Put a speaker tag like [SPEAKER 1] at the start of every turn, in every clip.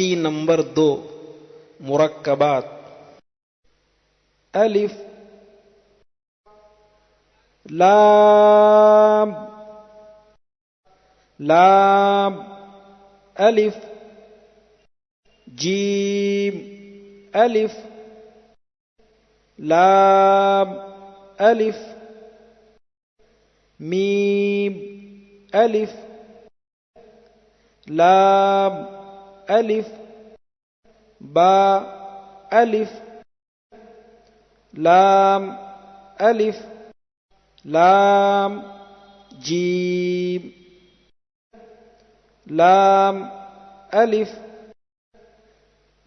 [SPEAKER 1] پٹی نمبر 2 مرکبات. الف لام لام الف جیم الف لام الف میم الف لام الف با الف لام الف لام جیم لام الف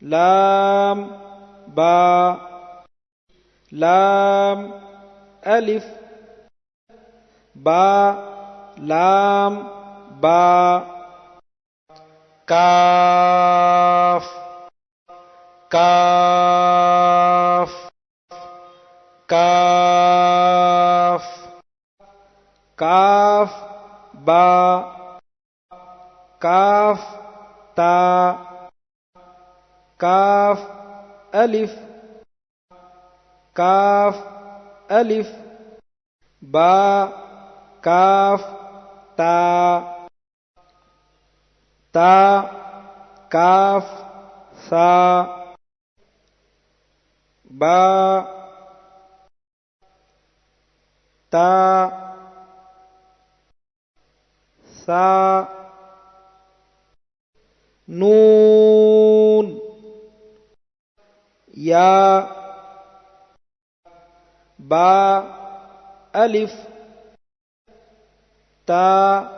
[SPEAKER 1] لام با لام الف با لام با کاف کاف کاف کاف با کاف تا کاف الف کاف الف با کاف تا تا کاف سا با تا سا نون یا با الف تا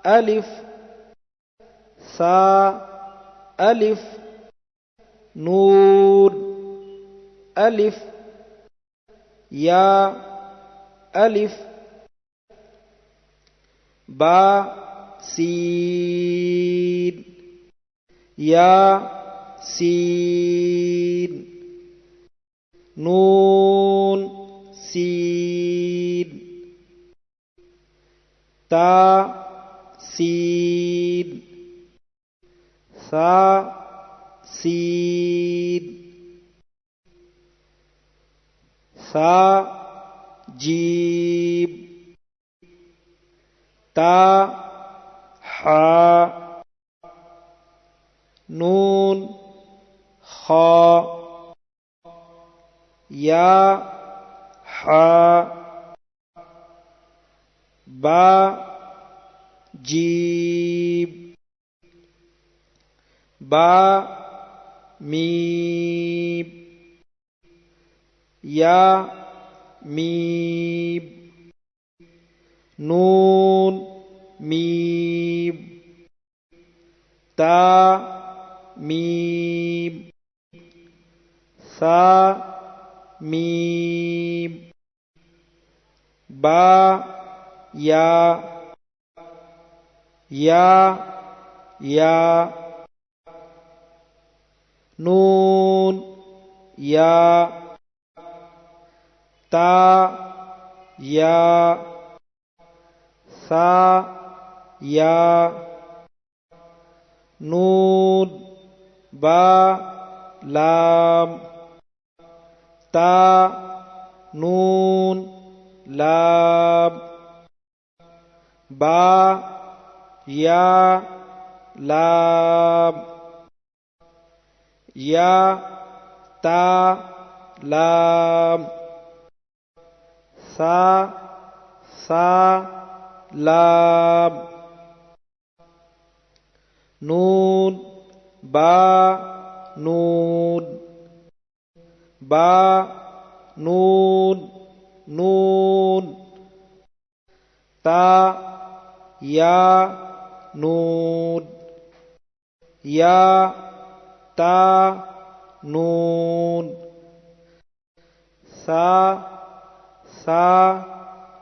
[SPEAKER 1] الف سا الف نون الف یا الف با سین یا سین نون سین تا سین سا سین سا جیم تا حا نون خا یا حا با جیم با میم یا میم نون میم تا میم سا میم با یا نون یا تا یا سا یا نون با لام تا نون لام با یا لام یا تا لام سا لام نون با نون با نون نون تا یا نون یا تا نون سا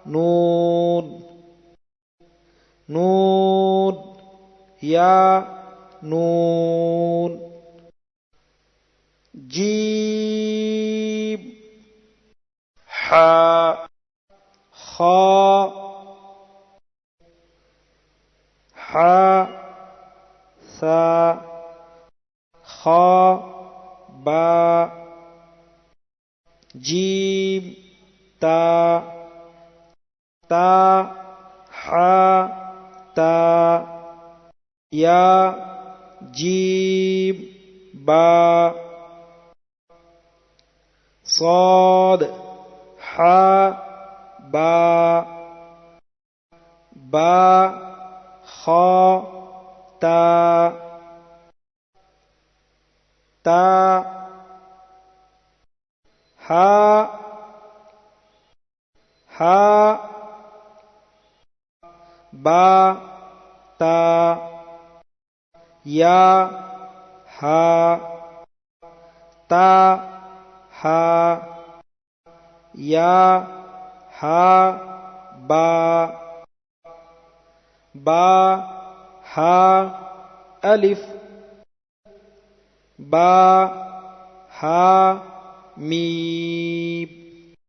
[SPEAKER 1] نون نون یا نون جیم حا خا حا سا خا با جیم تا تا حا تا یا جیم با صاد حا با با خا تا تا ہا ہا با تا یا ہا تا ہا یا ہا با با ہا الف با ہا میم